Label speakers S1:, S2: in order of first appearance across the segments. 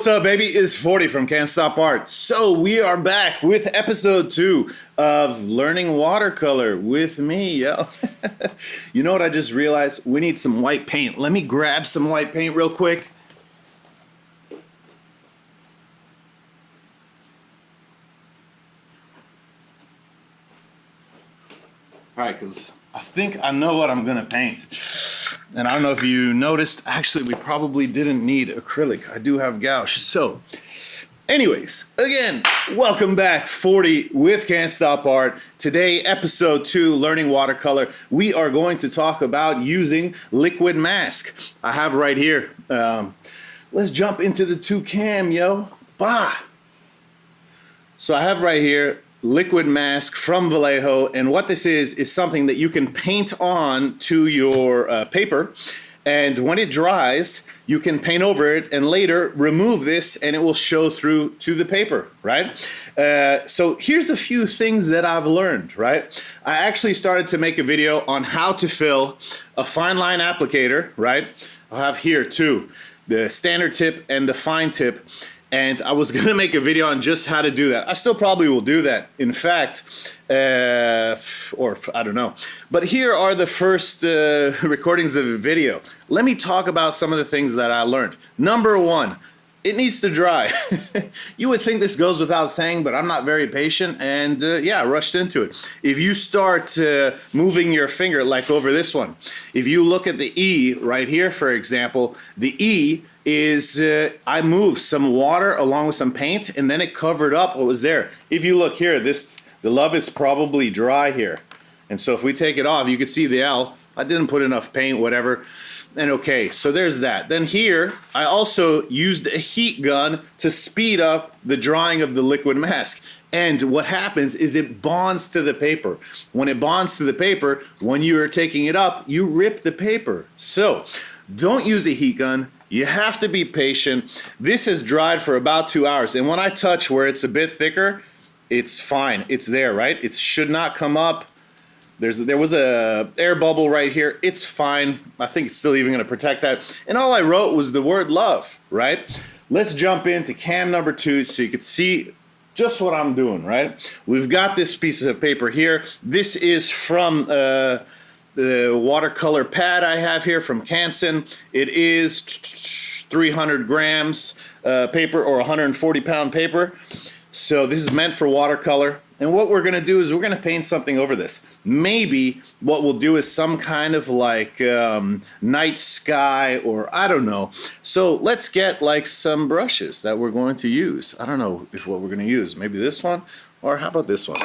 S1: What's up, baby? It's Fordee from Can't Stop Art. So we are back with episode 2 of learning watercolor with me, yo. You know what I just realized? We need some white paint. Let me grab some white paint real quick. All right, because I think I know what I'm gonna paint. And I don't know if you noticed, actually we probably didn't need acrylic. I do have gouache. So anyways, again, welcome back, Fordee with Can't Stop Art. Today, episode 2, learning watercolor. We are going to talk about using liquid mask. I have right here. Let's jump into the 2cam, yo. Bah! So I have right here liquid mask from Vallejo, and what this is something that you can paint on to your paper, and when it dries you can paint over it and later remove this and it will show through to the paper, right? So here's a few things that I've learned, right? I actually started to make a video on how to fill a Fineline applicator, right? I have here too the standard tip and the fine tip. And I was gonna make a video on just how to do that. I still probably will do that. In fact, or I don't know. But here are the first recordings of the video. Let me talk about some of the things that I learned. Number 1, it needs to dry. You would think this goes without saying, but I'm not very patient, and yeah, I rushed into it. If you start moving your finger, like over this one, if you look at the E right here, for example, the E is I moved some water along with some paint, and then it covered up what was there. If you look here, the love is probably dry here, and so if we take it off, you can see the L. I didn't put enough paint, whatever. And okay, so there's that. Then here, I also used a heat gun to speed up the drying of the liquid mask. And what happens is it bonds to the paper. When it bonds to the paper, when you are taking it up, you rip the paper. So don't use a heat gun. You have to be patient. This has dried for about 2 hours. And when I touch where it's a bit thicker, it's fine. It's there, right? It should not come up. There was a air bubble right here. It's fine. I think it's still even gonna protect that. And all I wrote was the word love, right? Let's jump into cam number 2 so you can see just what I'm doing, right? We've got this piece of paper here. This is from the watercolor pad I have here from Canson. It is 300 grams paper, or 140 pound paper. So this is meant for watercolor. And what we're gonna do is we're gonna paint something over this. Maybe what we'll do is some kind of like night sky, or I don't know. So let's get like some brushes that we're going to use. I don't know if what we're gonna use, maybe this one, or how about this one?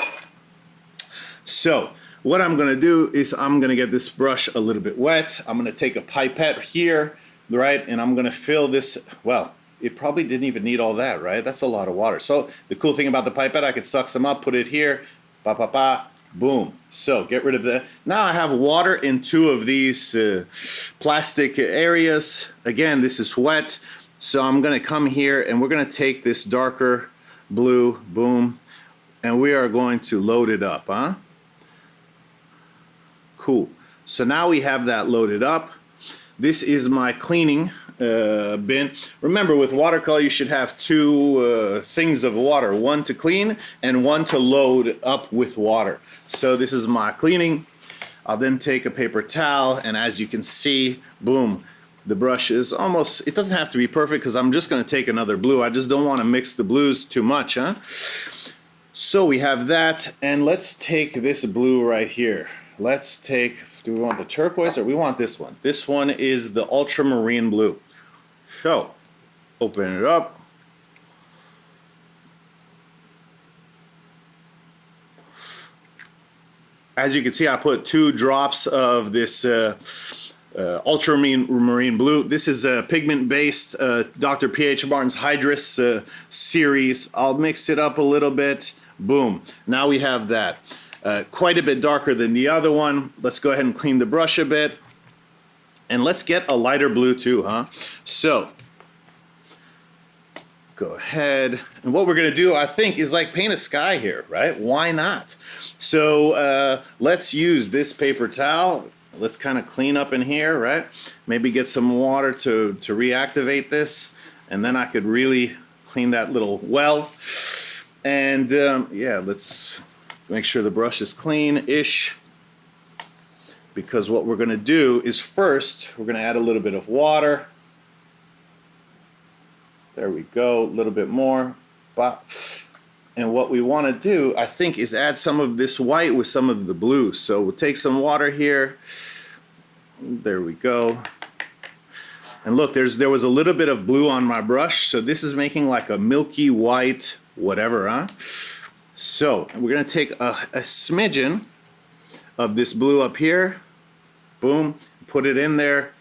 S1: So what I'm gonna do is I'm gonna get this brush a little bit wet. I'm gonna take a pipette here, right? And I'm gonna fill this, well, it probably didn't even need all that, right? That's a lot of water. So the cool thing about the pipette, I could suck some up, put it here, ba ba ba, boom. So get rid of the, now I have water in 2 of these plastic areas. Again, this is wet. So I'm gonna come here and we're gonna take this darker blue, boom, and we are going to load it up, huh? Cool. So now we have that loaded up. This is my cleaning bin. Remember, with watercolor you should have 2 things of water, one to clean and one to load up with water. So this is my cleaning. I'll then take a paper towel, and as you can see, boom, the brush is almost, it doesn't have to be perfect because I'm just going to take another blue. I just don't want to mix the blues too much, huh? So we have that, and let's take this blue right here. Let's take, do we want the turquoise or we want this one? This one is the ultramarine blue. So, open it up. As you can see, I put 2 drops of this ultramarine blue. This is a pigment-based Dr. P.H. Martin's Hydrus series. I'll mix it up a little bit. Boom. Now we have that. Quite a bit darker than the other one. Let's go ahead and clean the brush a bit. And let's get a lighter blue too, huh? So, go ahead. And what we're gonna do, I think, is like paint a sky here, right? Why not? So let's use this paper towel. Let's kind of clean up in here, right? Maybe get some water to reactivate this. and then I could really clean that little well. And yeah, let's make sure the brush is clean-ish, because what we're going to do is first we're going to add a little bit of water. There we go, a little bit more. And what we want to do, I think, is add some of this white with some of the blue. So we'll take some water here. There we go. And look, there was a little bit of blue on my brush, so this is making like a milky white whatever, huh? So we're going to take a smidgen of this blue up here. Boom, put it in there.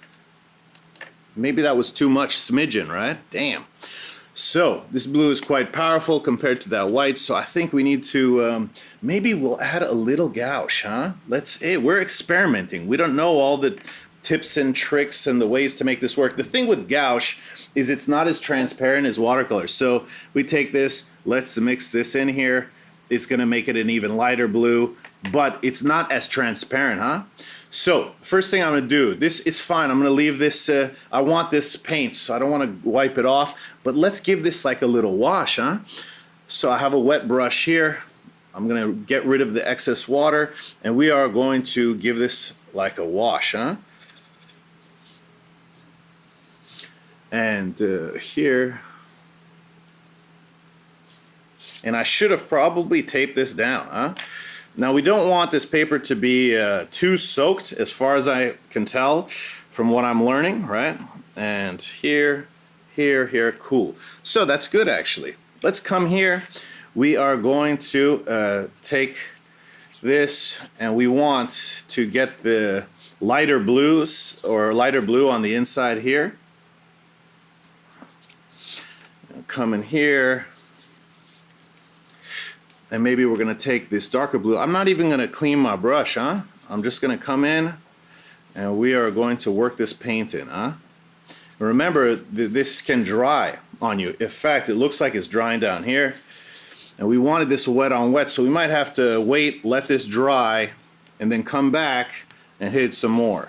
S1: Maybe that was too much smidgen, right? Damn. So this blue is quite powerful compared to that white, so I think we need to, maybe we'll add a little gouache, huh? We're experimenting. We don't know all the tips and tricks and the ways to make this work. The thing with gouache is it's not as transparent as watercolor. So we take this, let's mix this in here. It's gonna make it an even lighter blue, but it's not as transparent, huh? So first thing I'm gonna do, this is fine. I'm gonna leave this, I want this paint, so I don't wanna wipe it off, but let's give this like a little wash, huh? So I have a wet brush here. I'm gonna get rid of the excess water, and we are going to give this like a wash, huh? And here, and I should have probably taped this down, huh? Now we don't want this paper to be too soaked, as far as I can tell from what I'm learning, right? And here, here, here, cool. So that's good actually. Let's come here. We are going to take this, and we want to get the lighter blues, or lighter blue on the inside here. Come in here, and maybe we're gonna take this darker blue. I'm not even gonna clean my brush, huh? I'm just gonna come in, and we are going to work this paint in, huh? Remember, this can dry on you. In fact, it looks like it's drying down here, and we wanted this wet on wet, so we might have to wait, let this dry, and then come back and hit some more.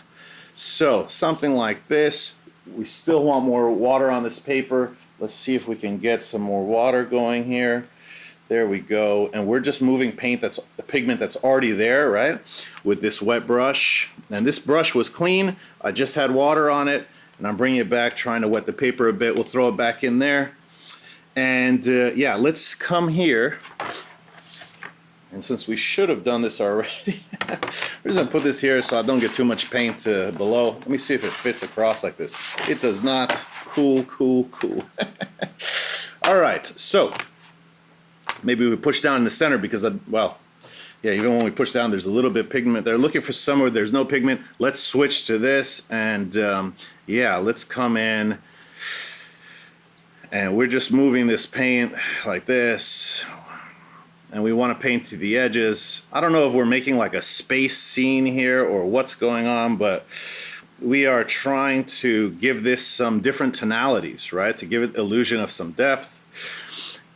S1: So something like this. We still want more water on this paper. Let's see if we can get some more water going here. There we go. And we're just moving pigment that's already there, right? With this wet brush. And this brush was clean. I just had water on it, and I'm bringing it back, trying to wet the paper a bit. We'll throw it back in there. And yeah, let's come here. And since we should have done this already, we're just gonna put this here so I don't get too much paint below. Let me see if it fits across like this. It does not. Cool, cool, cool. All right, so maybe we push down in the center because, well, yeah, even when we push down, there's a little bit of pigment. They're looking for somewhere there's no pigment. Let's switch to this, and yeah, let's come in, and we're just moving this paint like this, and we want to paint to the edges. I don't know if we're making like a space scene here or what's going on, but we are trying to give this some different tonalities, right? To give it illusion of some depth.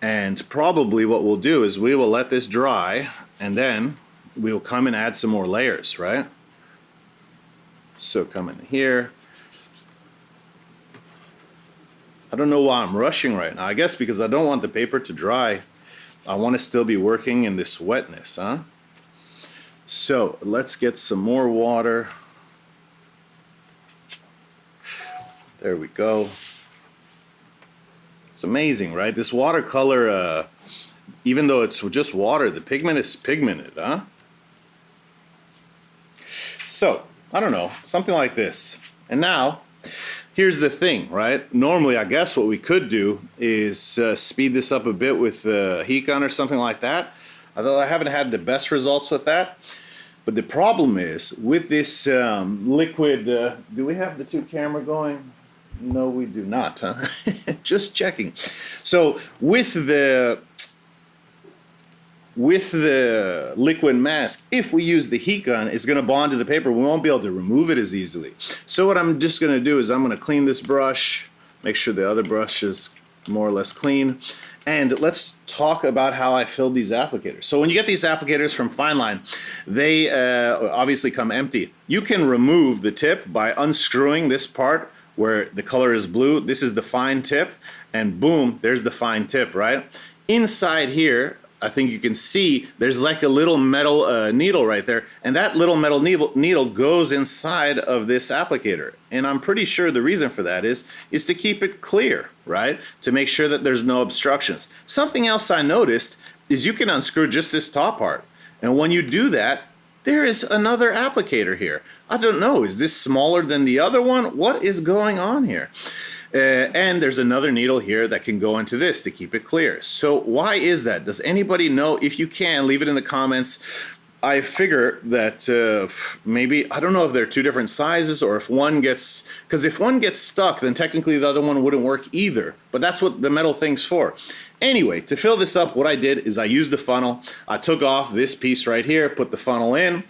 S1: And probably what we'll do is we will let this dry, and then we'll come and add some more layers, right? So come in here. I don't know why I'm rushing right now. I guess because I don't want the paper to dry. I want to still be working in this wetness, huh? So let's get some more water. There we go. It's amazing, right? This watercolor, even though it's just water, the pigment is pigmented, huh? So, I don't know, something like this. And now, here's the thing, right? Normally, I guess what we could do is speed this up a bit with heat gun or something like that. Although I haven't had the best results with that. But the problem is, with this liquid, do we have the two camera going? No, we do not, huh? Just checking. So with the liquid mask, if we use the heat gun, it's going to bond to the paper. We won't be able to remove it as easily. So what I'm just going to do is I'm going to clean this brush, make sure the other brush is more or less clean. And let's talk about how I filled these applicators. So when you get these applicators from Fineline, they obviously come empty. You can remove the tip by unscrewing this part where the color is blue. This is the fine tip, and boom, there's the fine tip, right? Inside here, I think you can see there's like a little metal needle right there, and that little metal needle goes inside of this applicator. And I'm pretty sure the reason for that is to keep it clear, right? To make sure that there's no obstructions. Something else I noticed is you can unscrew just this top part. And when you do that, there is another applicator here. I don't know, is this smaller than the other one? What is going on here? And there's another needle here that can go into this to keep it clear. So why is that? Does anybody know? If you can, leave it in the comments. I figure that maybe, I don't know if they're two different sizes or if one gets, because if one gets stuck, then technically the other one wouldn't work either. But that's what the metal thing's for. Anyway, to fill this up, what I did is I used the funnel. I took off this piece right here, put the funnel in.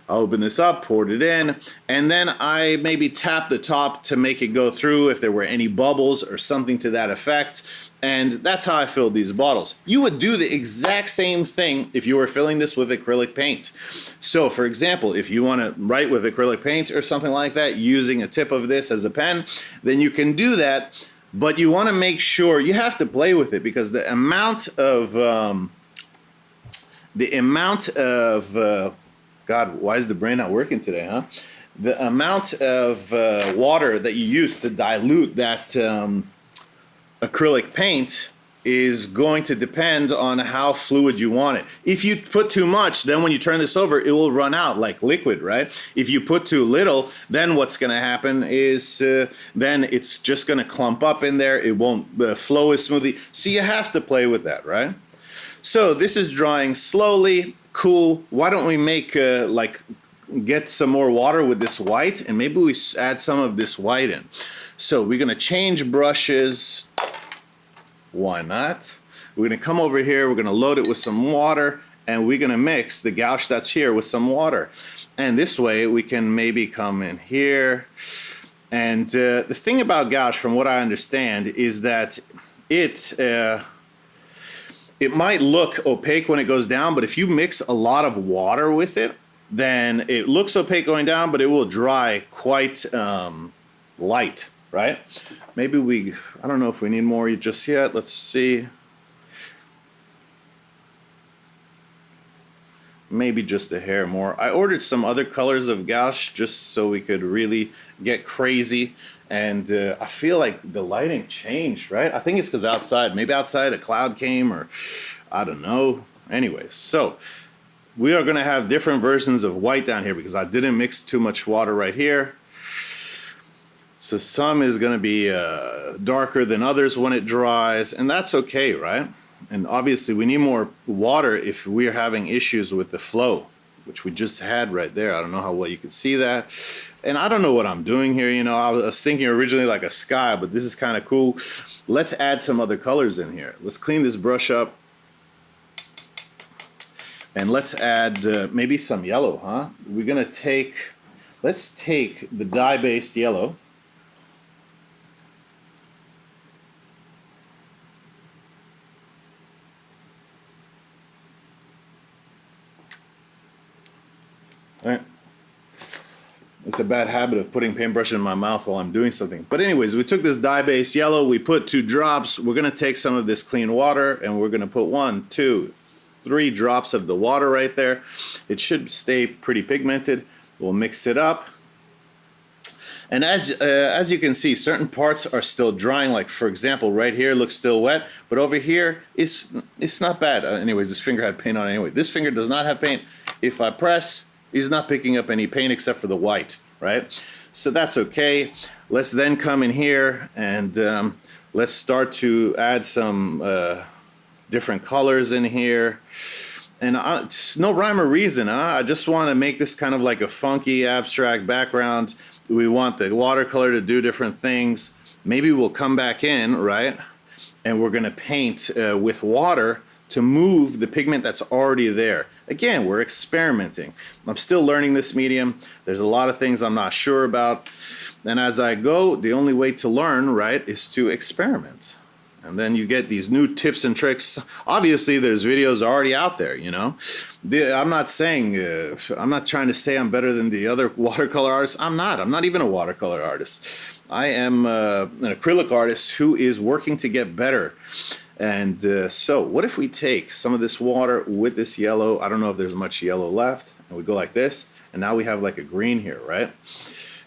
S1: I opened this up, poured it in, and then I maybe tapped the top to make it go through if there were any bubbles or something to that effect. And that's how I filled these bottles. You would do the exact same thing if you were filling this with acrylic paint. So for example, if you want to write with acrylic paint or something like that, using a tip of this as a pen, then you can do that. But you want to make sure, you have to play with it, because the amount of God, why is the brain not working today, huh? The amount of water that you use to dilute that acrylic paint is going to depend on how fluid you want it. If you put too much, then when you turn this over, it will run out like liquid, right? If you put too little, then what's going to happen is then it's just going to clump up in there. It won't flow as smoothly. So you have to play with that, right? So this is drying slowly. Cool. Why don't we make get some more water with this white, and maybe we add some of this white in. So we're going to change brushes. Why not? We're going to come over here, we're going to load it with some water, and we're going to mix the gouache that's here with some water. And this way we can maybe come in here. And the thing about gouache, from what I understand, is that it might look opaque when it goes down, but if you mix a lot of water with it, then it looks opaque going down, but it will dry quite light, right? Maybe I don't know if we need more just yet. Let's see. Maybe just a hair more. I ordered some other colors of gouache just so we could really get crazy. And I feel like the lighting changed, right? I think it's because outside, maybe outside a cloud came, or I don't know. Anyways, so we are going to have different versions of white down here because I didn't mix too much water right here. So some is going to be darker than others when it dries, and that's okay, right? And obviously we need more water if we're having issues with the flow, which we just had right there. I don't know how well you can see that. And I don't know what I'm doing here. You know, I was thinking originally like a sky, but this is kind of cool. Let's add some other colors in here. Let's clean this brush up. And let's add maybe some yellow, huh? We're going to take, let's take the dye-based yellow. All right. It's a bad habit of putting paintbrush in my mouth while I'm doing something. But anyways, we took this dye-based yellow, we put 2 drops. We're going to take some of this clean water, and we're going to put 1, 2, 3 drops of the water right there. It should stay pretty pigmented. We'll mix it up. And as you can see, certain parts are still drying. Like for example, right here looks still wet, but over here it's not bad. Anyways, this finger had paint on it anyway. This finger does not have paint. If I press, he's not picking up any paint except for the white, right? So that's okay. Let's then come in here and let's start to add some different colors in here. And it's no rhyme or reason, huh? I just want to make this kind of like a funky abstract background. We want the watercolor to do different things. Maybe we'll come back in, right? And we're gonna paint with water to move the pigment that's already there. Again, we're experimenting. I'm still learning this medium. There's a lot of things I'm not sure about. And as I go, the only way to learn, right, is to experiment. And then you get these new tips and tricks. Obviously, there's videos already out there, you know. I'm not saying, I'm not trying to say I'm better than the other watercolor artists. I'm not. I'm not even a watercolor artist. I am an acrylic artist who is working to get better. And so what if we take some of this water with this yellow? I don't know if there's much yellow left. And we go like this. And now we have like a green here, right?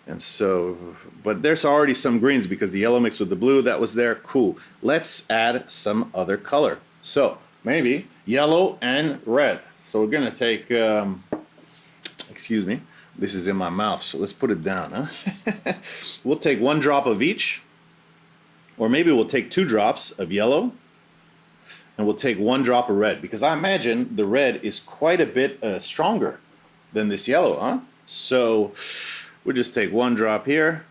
S1: And so, but there's already some greens because the yellow mixed with the blue, that was there. Cool. Let's add some other color. So maybe yellow and red. So we're going to take, excuse me, this is in my mouth, so let's put it down. Huh? We'll take 1 drop of each, or maybe we'll take 2 drops of yellow, and we'll take 1 drop of red, because I imagine the red is quite a bit stronger than this yellow, huh? So we'll just take 1 drop here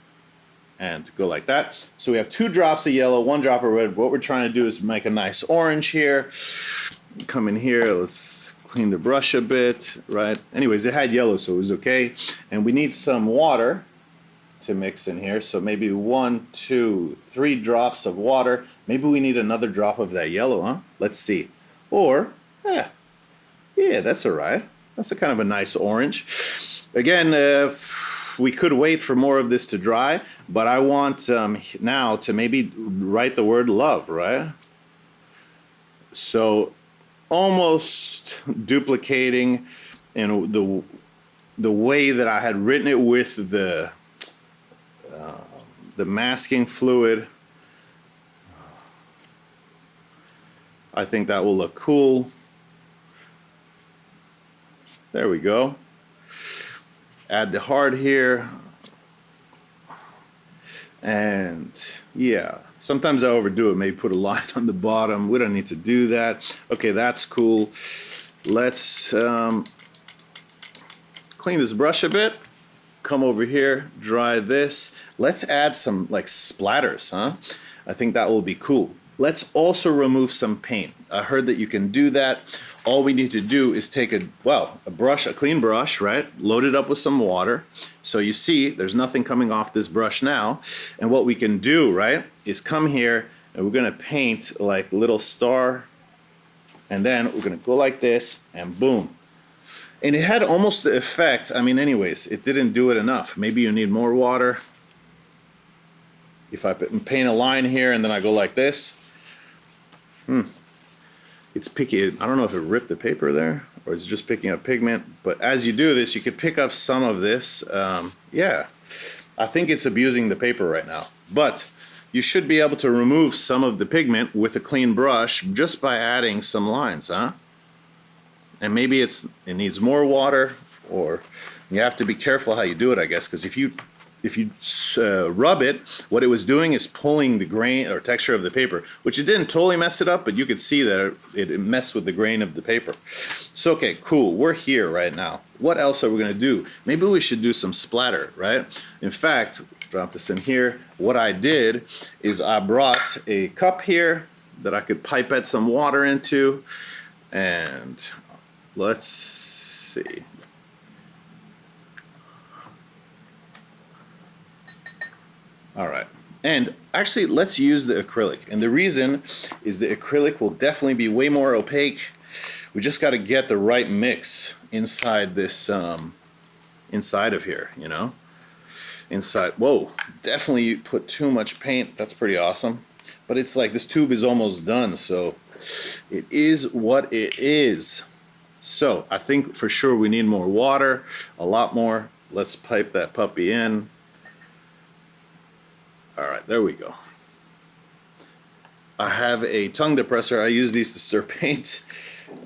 S1: and go like that. So we have 2 drops of yellow, 1 drop of red. What we're trying to do is make a nice orange here. Come in here, let's clean the brush a bit, right? Anyways, it had yellow, so it was okay. And we need some water to mix in here. So maybe 1, 2, 3 drops of water. Maybe we need another drop of that yellow, huh? Let's see. Or, yeah, that's all right. That's a kind of a nice orange. Again, we could wait for more of this to dry, but I want now to maybe write the word love, right? So almost duplicating, you know, the way that I had written it with the masking fluid. I think that will look cool. There we go. Add the heart here. And yeah, sometimes I overdo it. Maybe put a line on the bottom. We don't need to do that. Okay, that's cool. Let's clean this brush a bit. Come over here, dry this. Let's add some like splatters, huh? I think that will be cool. Let's also remove some paint. I heard that you can do that. All we need to do is take a brush, a clean brush, right? Load it up with some water. So you see, there's nothing coming off this brush now. And what we can do, right, is come here and we're gonna paint like little star. And then we're gonna go like this and boom. And it had almost the effect, I mean, anyways, it didn't do it enough. Maybe you need more water. If I paint a line here and then I go like this, it's picky. I don't know if it ripped the paper there or it's just picking up pigment, but as you do this, you could pick up some of this. Yeah, I think it's abusing the paper right now, but you should be able to remove some of the pigment with a clean brush just by adding some lines, huh? And maybe it needs more water, or you have to be careful how you do it, I guess, because if you rub it, what it was doing is pulling the grain or texture of the paper, which it didn't totally mess it up, but you could see that it messed with the grain of the paper. So, okay, cool. We're here right now. What else are we going to do? Maybe we should do some splatter, right? In fact, drop this in here. What I did is I brought a cup here that I could pipette some water into, and let's see. All right, and actually let's use the acrylic, and the reason is the acrylic will definitely be way more opaque. We just got to get the right mix inside this inside of here, you know, inside. Whoa, definitely put too much paint. That's pretty awesome, but it's like this tube is almost done, so it is what it is. So I think for sure we need more water, a lot more. Let's pipe that puppy in. All right, there we go. I have a tongue depressor. I use these to stir paint.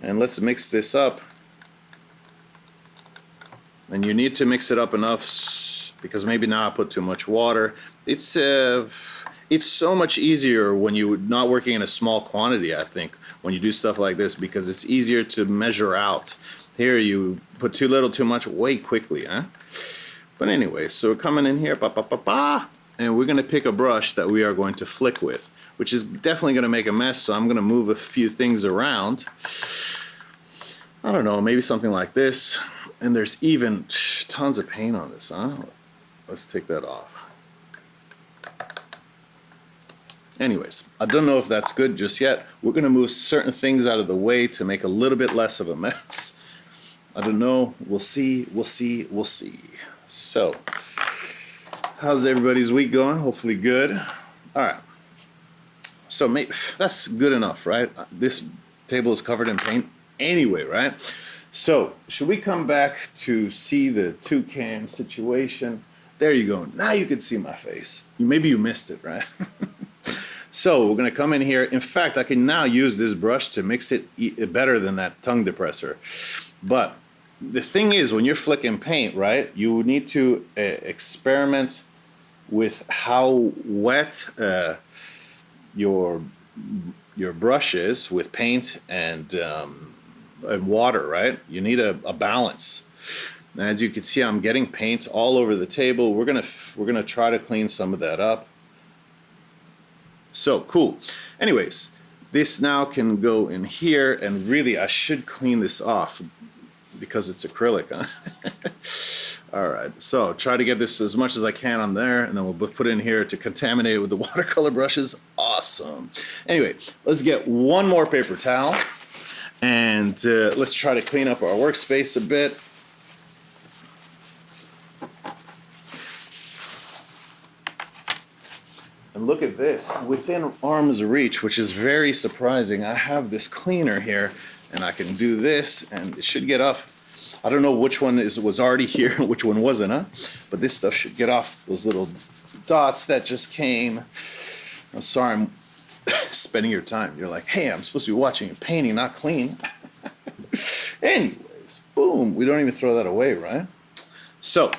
S1: And let's mix this up. And you need to mix it up enough because maybe now I put too much water. It's so much easier when you're not working in a small quantity, I think, when you do stuff like this, because it's easier to measure out. Here you put too little, too much way quickly, huh? But anyway, so we're coming in here, and we're going to pick a brush that we are going to flick with, which is definitely going to make a mess, so I'm going to move a few things around. I don't know, maybe something like this. And there's even tons of paint on this, huh? Let's take that off. Anyways, I don't know if that's good just yet. We're gonna move certain things out of the way to make a little bit less of a mess. I don't know, we'll see, we'll see, we'll see. So, how's everybody's week going? Hopefully good. All right. So that's good enough, right? This table is covered in paint anyway, right? So, should we come back to see the 2-cam situation? There you go. Now you can see my face. Maybe you missed it, right? So, we're going to come in here. In fact, I can now use this brush to mix it better than that tongue depressor. But the thing is, when you're flicking paint, right, you need to experiment with how wet your brush is with paint and water, right? You need a balance. And as you can see, I'm getting paint all over the table. We're gonna try to clean some of that up. So cool. Anyways, this now can go in here, and really I should clean this off because it's acrylic, huh? All right, so try to get this as much as I can on there, and then we'll put it in here to contaminate it with the watercolor brushes. Awesome. Anyway, let's get one more paper towel, and let's try to clean up our workspace a bit. And look at this, within arm's reach, which is very surprising. I have this cleaner here, and I can do this, and it should get off. I don't know which one was already here, which one wasn't, huh? But this stuff should get off those little dots that just came. I'm sorry I'm spending your time. You're like, hey, I'm supposed to be watching a painting, not clean. Anyways, boom, we don't even throw that away, right? So,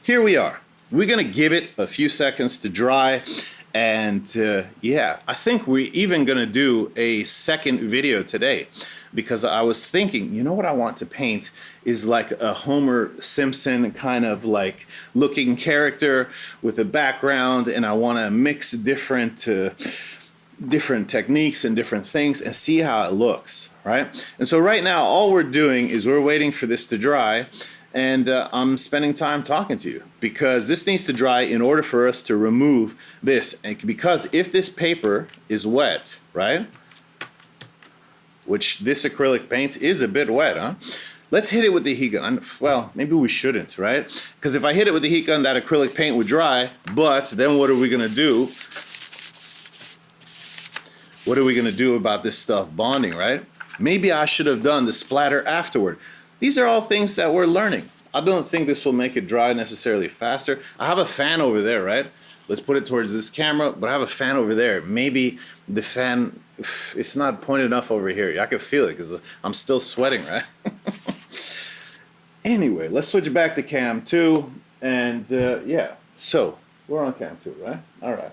S1: here we are. We're gonna give it a few seconds to dry. And yeah, I think we're even gonna do a second video today, because I was thinking, you know what I want to paint is like a Homer Simpson kind of like looking character with a background, and I want to mix different techniques and different things and see how it looks, right? And so right now, all we're doing is we're waiting for this to dry. And I'm spending time talking to you because this needs to dry in order for us to remove this. And because if this paper is wet, right, which this acrylic paint is a bit wet, huh? Let's hit it with the heat gun. Well, maybe we shouldn't, right? Because if I hit it with the heat gun, that acrylic paint would dry, but then what are we gonna do? What are we gonna do about this stuff bonding, right? Maybe I should have done the splatter afterward. These are all things that we're learning. I don't think this will make it dry necessarily faster. I have a fan over there, right? Let's put it towards this camera, but I have a fan over there. Maybe the fan, it's not pointed enough over here. I can feel it because I'm still sweating, right? Anyway, let's switch back to cam 2. And yeah, so we're on cam 2, right? All right.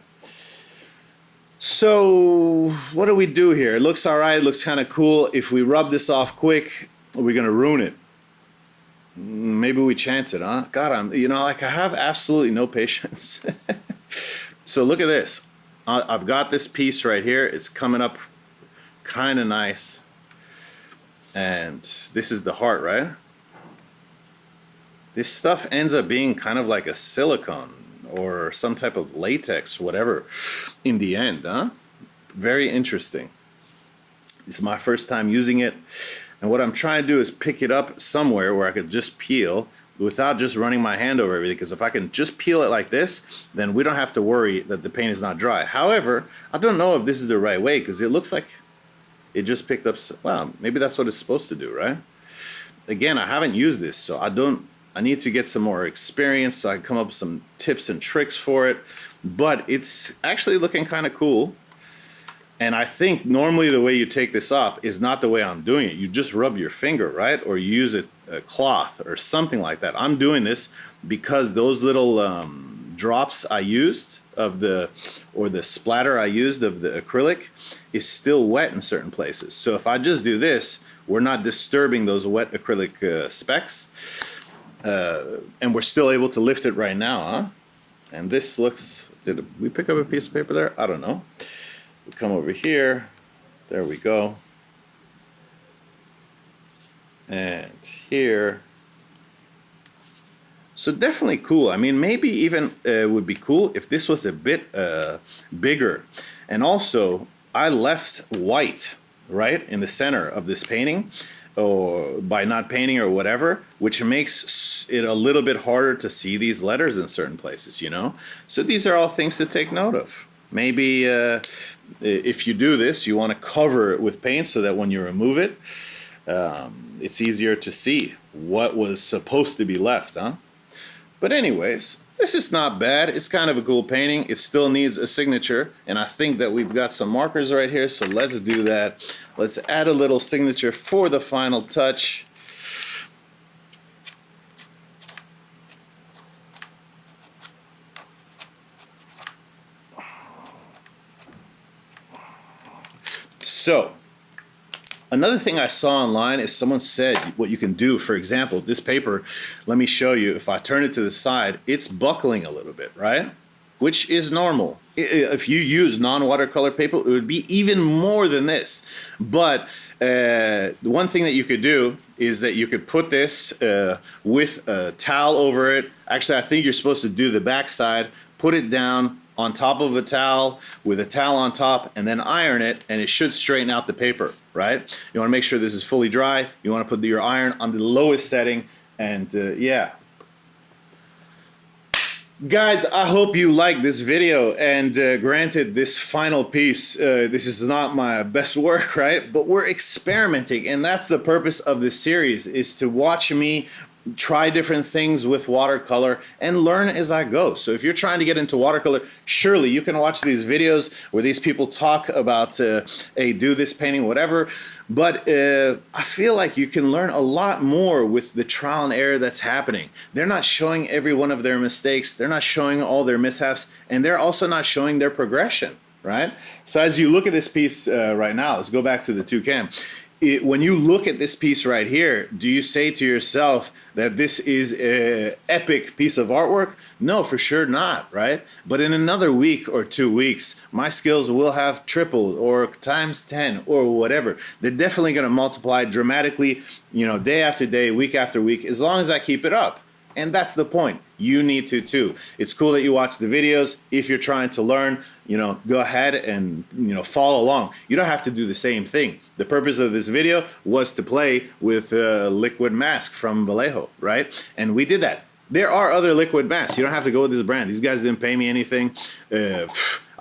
S1: So what do we do here? It looks all right. It looks kind of cool. If we rub this off quick, we're gonna ruin it. Maybe we chance it, huh? God, I have absolutely no patience. So look at this. I've got this piece right here. It's coming up kind of nice. And this is the heart, right? This stuff ends up being kind of like a silicone or some type of latex, whatever, in the end, huh? Very interesting. This is my first time using it. And what I'm trying to do is pick it up somewhere where I could just peel without just running my hand over everything. Because if I can just peel it like this, then we don't have to worry that the paint is not dry. However, I don't know if this is the right way because it looks like it just picked up. Well, maybe that's what it's supposed to do, right? Again, I haven't used this, so I need to get some more experience so I can come up with some tips and tricks for it. But it's actually looking kind of cool. And I think normally the way you take this off is not the way I'm doing it. You just rub your finger, right? Or you use a cloth or something like that. I'm doing this because those little drops I used of the splatter I used of the acrylic is still wet in certain places. So if I just do this, we're not disturbing those wet acrylic specks. And we're still able to lift it right now, huh? And this looks, did we pick up a piece of paper there? I don't know. We'll come over here. There we go. And here. So definitely cool. I mean, maybe even would be cool if this was a bit bigger. And also, I left white right in the center of this painting, or by not painting or whatever, which makes it a little bit harder to see these letters in certain places, you know? So these are all things to take note of. Maybe if you do this, you want to cover it with paint so that when you remove it, it's easier to see what was supposed to be left, huh? But anyways, this is not bad. It's kind of a cool painting. It still needs a signature, and I think that we've got some markers right here, so let's do that. Let's add a little signature for the final touch. So, another thing I saw online is someone said what you can do. For example, this paper, let me show you. If I turn it to the side, it's buckling a little bit, right? Which is normal. If you use non-watercolor paper, it would be even more than this. But one thing that you could do is that you could put this with a towel over it. Actually, I think you're supposed to do the back side, put it down on top of a towel with a towel on top, and then iron it, and it should straighten out the paper, right? You want to make sure this is fully dry. You want to put your iron on the lowest setting, and yeah. Guys, I hope you like this video, and granted, this final piece, this is not my best work, right? But we're experimenting, and that's the purpose of this series, is to watch me try different things with watercolor and learn as I go. So if you're trying to get into watercolor, surely you can watch these videos where these people talk about, hey, do this painting, whatever. But I feel like you can learn a lot more with the trial and error that's happening. They're not showing every one of their mistakes. They're not showing all their mishaps, and they're also not showing their progression, right? So as you look at this piece right now, let's go back to the 2cam. When you look at this piece right here, do you say to yourself that this is an epic piece of artwork? No, for sure not, right? But in another week or 2 weeks, my skills will have tripled or times 10 or whatever. They're definitely going to multiply dramatically, you know, day after day, week after week, as long as I keep it up. And that's the point. You need to too. It's cool that you watch the videos. If you're trying to learn, you know, go ahead and, you know, follow along. You don't have to do the same thing. The purpose of this video was to play with a liquid mask from Vallejo, right? And we did that. There are other liquid masks. You don't have to go with this brand. These guys didn't pay me anything.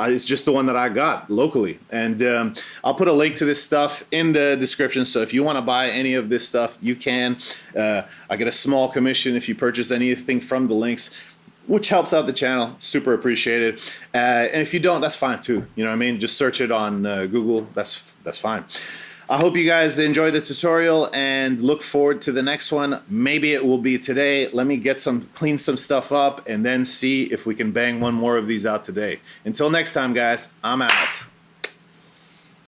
S1: It's just the one that I got locally. And I'll put a link to this stuff in the description. So if you want to buy any of this stuff, you can. I get a small commission if you purchase anything from the links, which helps out the channel. Super appreciated. And if you don't, that's fine too. You know what I mean? Just search it on Google. That's fine. I hope you guys enjoy the tutorial and look forward to the next one. Maybe it will be today. Let me clean some stuff up and then see if we can bang one more of these out today. Until next time, guys, I'm out.